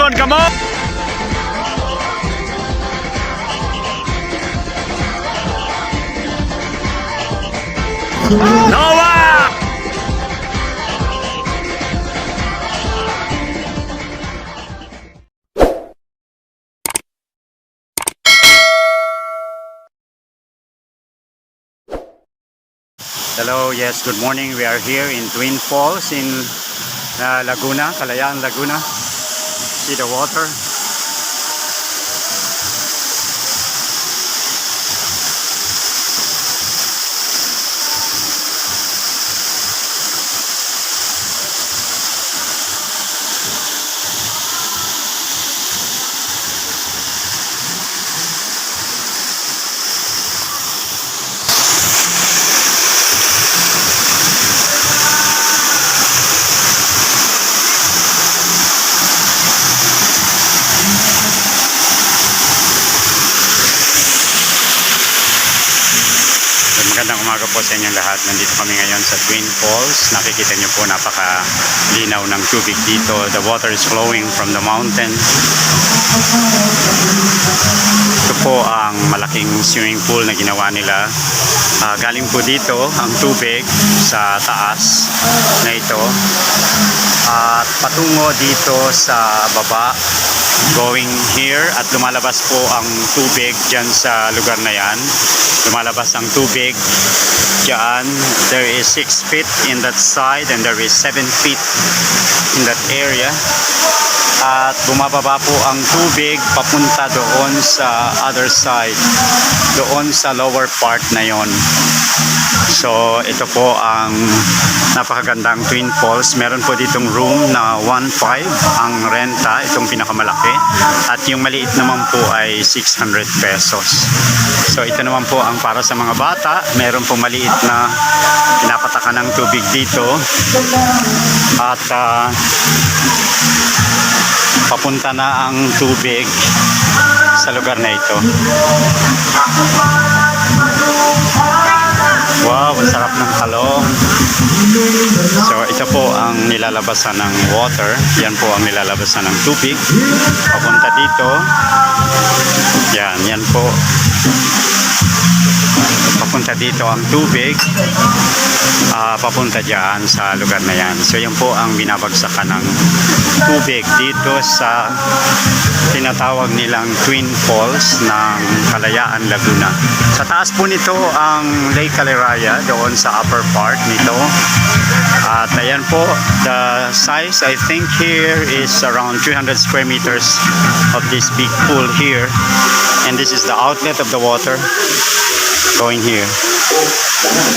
on, come on! Noah! Hello, yes, good morning. We are here in Twin Falls in Laguna, Kalayaan, Laguna. See the water. Magandang umaga po sa inyong lahat. Nandito kami ngayon sa Twin Falls. Nakikita nyo po napakalinaw ng tubig dito. The water is flowing from the mountain. Ito po ang malaking swimming pool na ginawa nila. Galing po dito ang tubig sa taas na ito. At patungo dito sa baba, going here, at lumalabas po ang tubig dyan sa lugar na yan. Lumalabas ang tubig dyan. There is 6 feet in that side and there is 7 feet in that area. At bumababa po ang tubig papunta doon sa other side, doon sa lower part na yon. So ito po ang napakagandang Twin Falls. Meron po ditong room na 1.5 ang renta, itong pinakamalaki, at yung maliit naman po ay 600 pesos. So ito naman po ang para sa mga bata. Meron po maliit na pinapatakan ng tubig dito, at papunta na ang tubig sa lugar na ito. Wow, ang sarap ng talong. So ito po ang nilalabasan ng water. Yan po ang nilalabasan ng tubig papunta dito. Yan po. Papunta dito ang tubig, papunta dyan sa lugar na yan. So yan po ang binabagsakan ng tubig dito sa tinatawag nilang Twin Falls ng Kalayaan, Laguna. Sa taas po nito ang Lake Caliraya, doon sa upper part nito. At ayan po, the size I think here is around 300 square meters of this big pool here. And this is the outlet of the water going here,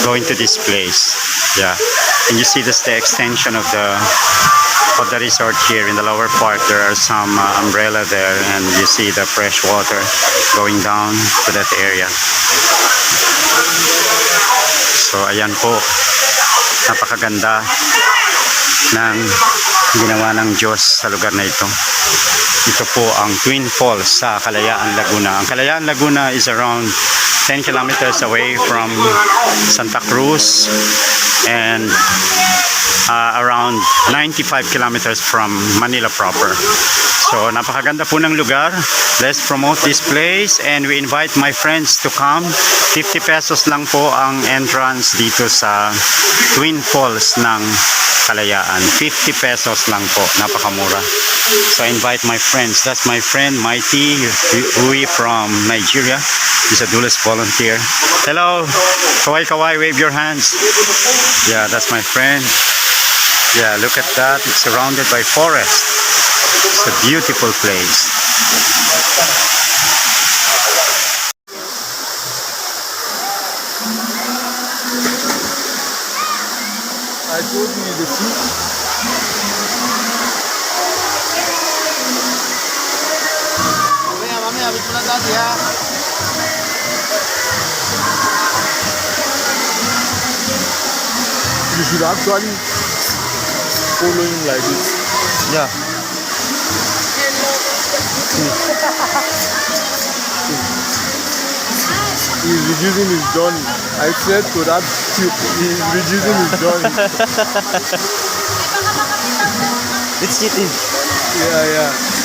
going to this place. Yeah, and you see this, the extension of the resort here. In the lower part there are some umbrella there, and you see the fresh water going down to that area. So ayan po, napakaganda ng ginawa ng Diyos sa lugar na ito. Ito po ang Twin Falls sa Kalayaan, Laguna. Ang Kalayaan, Laguna is around 10 kilometers away from Santa Cruz and around 95 kilometers from Manila proper. So napakaganda po ng lugar. Let's promote this place and we invite my friends to come. 50 pesos lang po ang entrance dito sa Twin Falls ng Kalayaan. 50 pesos lang po, napakamura. So I invite my friends. That's my friend Mighty Hui from Nigeria. He's a duelist volunteer. Hello, kawai kawai, wave your hands. Yeah, that's my friend. Yeah, look at that. It's surrounded by forest. It's a beautiful place. I told you the sea. Mami, habis mo na dati ha. You should actually follow him like this. Yeah. He's reducing his journey. I said to that tube, he's reducing his journey. It's cheating. Yeah, yeah.